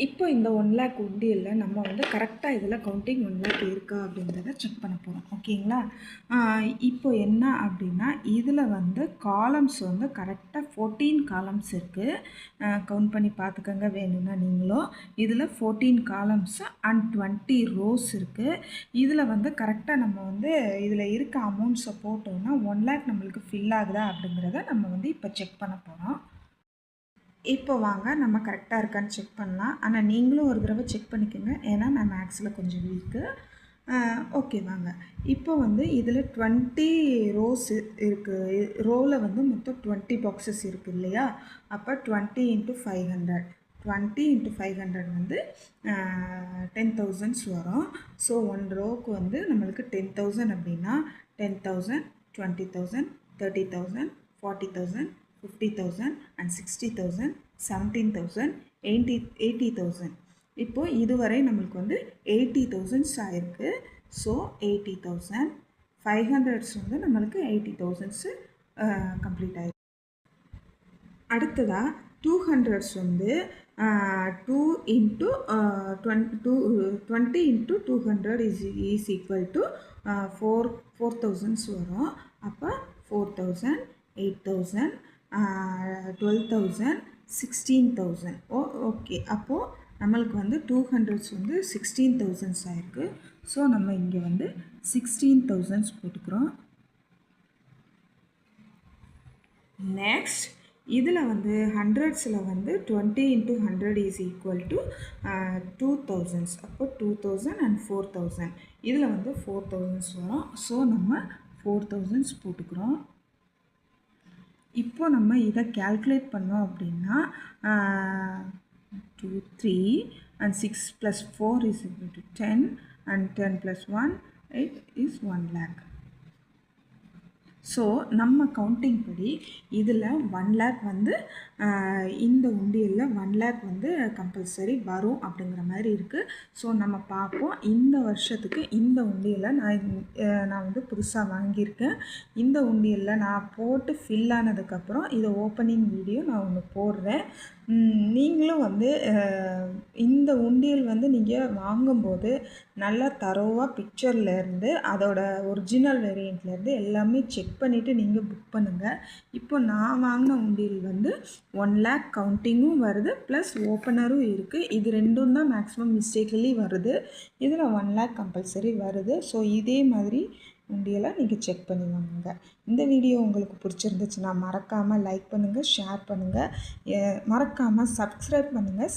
இப்போ இந்த 1,00,000 உண்டியல்ல நம்ம வந்து கரெக்டாக இதில் கவுண்டிங் 1,00,000 இருக்கா அப்படின்றத செக் பண்ண போகிறோம். ஓகேங்களா? இப்போ என்ன அப்படின்னா, இதில் வந்து காலம்ஸ் வந்து கரெக்டாக 14 காலம்ஸ் இருக்குது. கவுண்ட் பண்ணி பார்த்துக்கங்க வேணும்னா நீங்களும். இதில் 14 காலம்ஸ் அண்ட் 20 ரோஸ் இருக்குது. இதில் வந்து கரெக்டாக நம்ம வந்து இதில் இருக்க அமௌண்ட்ஸை போட்டோம்னா 1,00,000 நம்மளுக்கு ஃபில் ஆகுதா அப்படிங்கிறத நம்ம வந்து இப்போ செக் பண்ண போகிறோம். இப்போ வாங்க நம்ம கரெக்டாக இருக்கான்னு செக் பண்ணலாம். ஆனால் நீங்களும் ஒரு தடவை செக் பண்ணிக்கோங்க. ஏன்னா நான் மேக்ஸில் கொஞ்சம் வீக்கு. ஓகே வாங்க. இப்போ வந்து இதில் 20 ரோஸ் இருக்குது. ரோவில் வந்து மொத்தம் 20 பாக்ஸஸ் இருக்குது இல்லையா? அப்போ 20 × 500 20 × 500 வந்து 10,000 வரும். ஸோ 1 ரோவுக்கு வந்து நம்மளுக்கு 10,000 அப்படின்னா 10,000 20,000 30,000 40,000 50,000 and 60,000 17,000 80,000. இப்போ இதுவரை நம்மளுக்கு வந்து 80,000 ஆயிருக்கு. ஸோ 80,000 500s வந்து நம்மளுக்கு 80,000 கம்ப்ளீட் ஆயிருக்கு. அடுத்ததாக 200s வந்து 2 × 20 × 200 is equal to 4,000 வரும். அப்போ 4,000 8,000 12,000 16,000. ஓகே. அப்போது நம்மளுக்கு வந்து 200s வந்து 16,000 ஆயிருக்கு. ஸோ நம்ம இங்கே வந்து 16,000 போட்டுக்கிறோம். நெக்ஸ்ட் இதில் வந்து 100ஸில் வந்து 20 × 100 is equal to 2,000. அப்போ 2,000 and 4,000. இதில் வந்து 4,000 வரும். ஸோ நம்ம 4,000 போட்டுக்கிறோம். இப்போ நம்ம இதை கால்குலேட் பண்ணோம் அப்படின்னா 2 3 and 6 + 4 is equal to 10 and 10 + 1 8 is 1,00,000. So நம்ம கவுண்டிங் படி இதில் 1,00,000 வந்து இந்த உண்டியலில் 1,00,000 வந்து கம்பல்சரி வரும் அப்படிங்கிற மாதிரி இருக்குது. ஸோ நம்ம பார்ப்போம். இந்த வருஷத்துக்கு இந்த உண்டியலை நான் வந்து புதுசாக வாங்கியிருக்கேன். இந்த உண்டியலில் நான் போட்டு ஃபில் ஆனதுக்கப்புறம் இதை ஓப்பனிங் வீடியோ நான் ஒன்று போடுறேன். நீங்களும் வந்து இந்த உண்டியல் வந்து நீங்கள் வாங்கும்போது நல்லா தரோவாக பிக்சர்லேருந்து அதோட ஒரிஜினல் வேரியண்ட்லேருந்து எல்லாமே செக் பண்ணிவிட்டு நீங்கள் புக் பண்ணுங்கள். இப்போ நான் வாங்கின உண்டியல் வந்து 1,00,000 கவுண்டிங்கும் வருது ப்ளஸ் ஓப்பனரும் இருக்குது. இது ரெண்டும் தான் மேக்ஸிமம் மிஸ்டேக்லி வருது. இதில் 1,00,000 கம்பல்சரி வருது. ஸோ இதே மாதிரி உண்டியலை நீங்கள் செக் பண்ணி வாங்குங்க. இந்த வீடியோ உங்களுக்கு பிடிச்சிருந்துச்சுன்னா மறக்காமல் லைக் பண்ணுங்கள், ஷேர் பண்ணுங்கள், மறக்காமல் சப்ஸ்கிரைப் பண்ணுங்கள்.